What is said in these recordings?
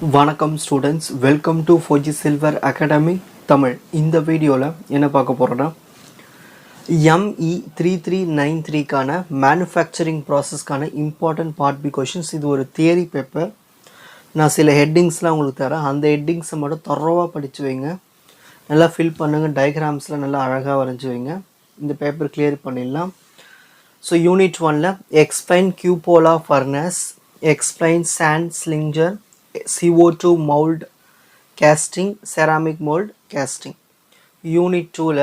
வணக்கம் students, welcome to Fauji silver academy Tamil. இந்த வீடியோவில் என்ன பார்க்க போகிறோன்னா ME3393க்கான மேனுஃபேக்சரிங் ப்ராசஸ்க்கான இம்பார்ட்டன்ட் பார்ட் பி கொஷின்ஸ். இது ஒரு தியரி பேப்பர். நான் சில ஹெட்டிங்ஸ்லாம் உங்களுக்கு தரேன். அந்த ஹெட்டிங்ஸை மட்டும் தரோவாக படித்து வைங்க, நல்லா ஃபில் பண்ணுங்கள், டயக்ராம்ஸில் நல்லா அழகாக வரைஞ்சி வைங்க. இந்த பேப்பர் கிளியர் பண்ணிடலாம். ஸோ யூனிட் 1ல் explain cupola furnace, explain sand slinger, CO2 mold casting, ceramic mold casting. Unit 2ல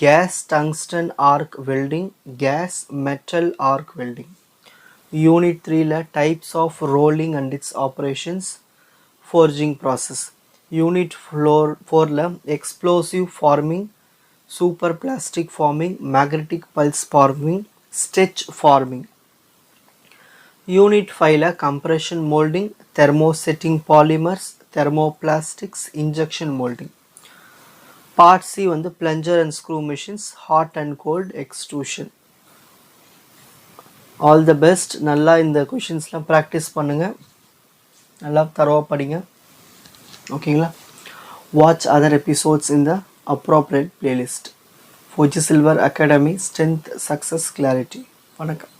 gas tungsten arc welding, gas metal arc welding. Unit 3ல types of rolling and its operations, forging process. Unit 4ல explosive forming, superplastic forming, magnetic pulse forming, stitch forming. Unit 5ல compression molding, thermosetting polymers, thermoplastics, injection molding. Part C வந்து plunger and screw machines, hot and cold extrusion. All the best. நல்லா இந்த கொஷின்ஸ்லாம் practice பண்ணுங்கள், நல்லா தரோவாக படிங்க, ஓகேங்களா? Watch other episodes in the appropriate playlist. Foji Silver Academy, Strength, Success, Clarity. வணக்கம்.